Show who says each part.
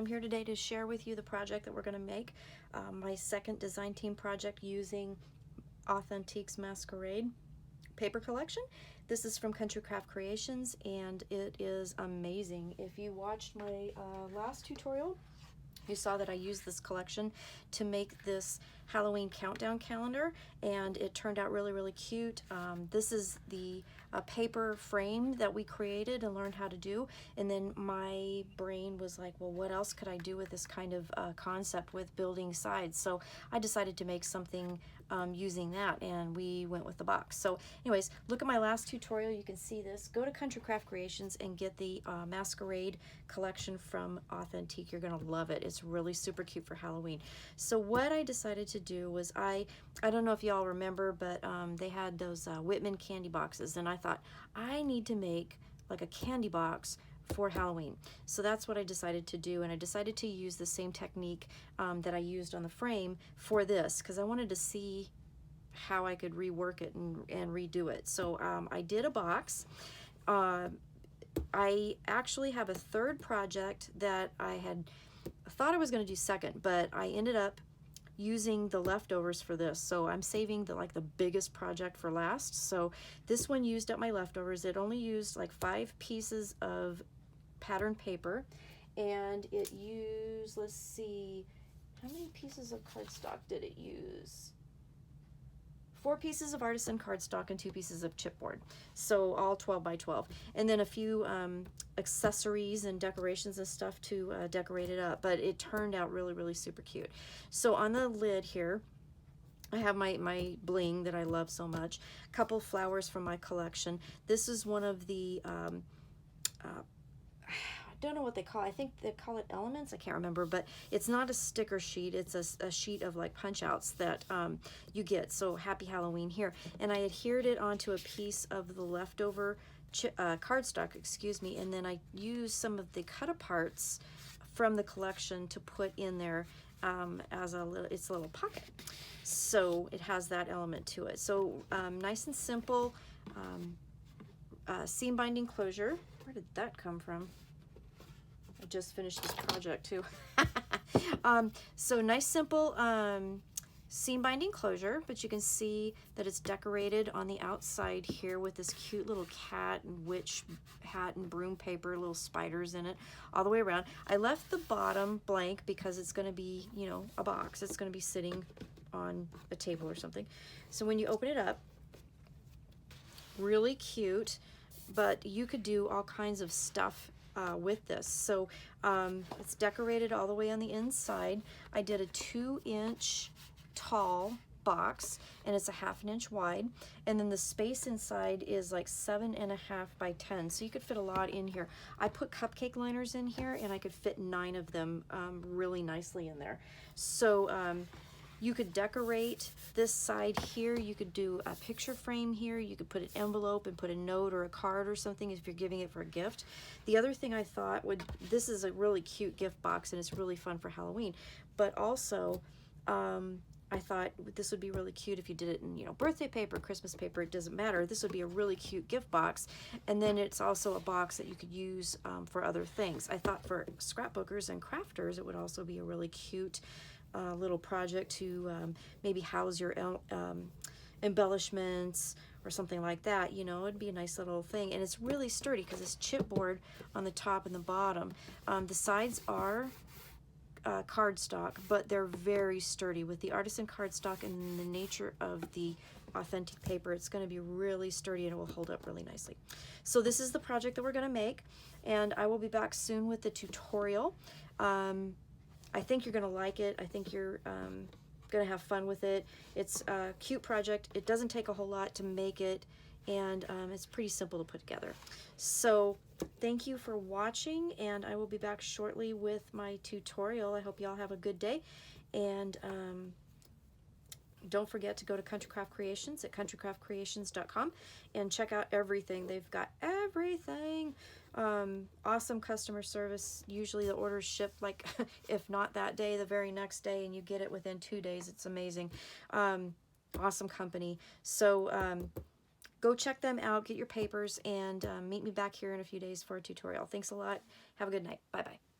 Speaker 1: I'm here today to share with you the project that we're going to make, my second design team project using Authentique's Masquerade paper collection. This is from Country Craft Creations, and it is amazing. If you watched my last tutorial, you saw that I used this collection to make this Halloween countdown calendar, and it turned out really, really cute. This is the paper frame that we created and learned how to do, and then my brain was like, well, what else could I do with this kind of concept with building sides? So I decided to make something using that, and we went with the box. So anyways, look at my last tutorial. You can see this. Go to Country Craft Creations and get the Masquerade collection from Authentique. You're gonna love it. It's really super cute for Halloween. So what I decided to do was I don't know if y'all remember, but they had those Whitman candy boxes, and I thought I need to make like a candy box for Halloween. So that's what I decided to do, and I decided to use the same technique that I used on the frame for this, because I wanted to see how I could rework it and redo it. So I did a box. I actually have a third project that I had thought I was going to do second, but I ended up using the leftovers for this. So I'm saving the biggest project for last. So this one used up my leftovers. It only used like 5 pieces of pattern paper, and it used, let's see, how many pieces of cardstock did it use? 4 pieces of artisan cardstock and 2 pieces of chipboard, so all 12 by 12, and then a few accessories and decorations and stuff to decorate it up. But it turned out really, really super cute. So on the lid here, I have my bling that I love so much, a couple flowers from my collection. This is one of the I don't know what they call it. I think they call it elements. I can't remember, but it's not a sticker sheet. It's a sheet of like punch outs that you get. So happy Halloween here. And I adhered it onto a piece of the leftover cardstock, excuse me, and then I used some of the cut aparts from the collection to put in there as it's a little pocket. So it has that element to it. So nice and simple seam binding closure. Where did that come from? I just finished this project too. So nice simple seam binding closure, but you can see that it's decorated on the outside here with this cute little cat and witch hat and broom paper, little spiders in it all the way around. I left the bottom blank because it's going to be, you know, a box. It's going to be sitting on a table or something. So when you open it up, really cute, but you could do all kinds of stuff with this. So it's decorated all the way on the inside. I did a 2-inch tall box, and it's a 1/2 inch wide, and then the space inside is like 7.5 by 10, so you could fit a lot in here. I put cupcake liners in here, and I could fit 9 of them really nicely in there. So you could decorate this side here. You could do a picture frame here. You could put an envelope and put a note or a card or something if you're giving it for a gift. The other thing I thought this is a really cute gift box, and it's really fun for Halloween, but also I thought this would be really cute if you did it in, you know, birthday paper, Christmas paper, it doesn't matter. This would be a really cute gift box. And then it's also a box that you could use for other things. I thought for scrapbookers and crafters, it would also be a really cute little project to maybe house your embellishments or something like that. You know, it'd be a nice little thing. And it's really sturdy because it's chipboard on the top and the bottom. The sides are cardstock, but they're very sturdy. With the artisan cardstock and the nature of the Authentique paper, it's going to be really sturdy and it will hold up really nicely. So this is the project that we're going to make, and I will be back soon with the tutorial. I think you're going to like it. I think you're going to have fun with it. It's a cute project. It doesn't take a whole lot to make it, and it's pretty simple to put together. So thank you for watching, and I will be back shortly with my tutorial. I hope y'all have a good day, and don't forget to go to Country Craft Creations at countrycraftcreations.com and check out everything. They've got everything. Awesome customer service. Usually the orders ship like if not that day, the very next day, and you get it within 2 days. It's amazing. Awesome company. So go check them out, get your papers, and meet me back here in a few days for a tutorial. Thanks a lot. Have a good night. Bye-bye.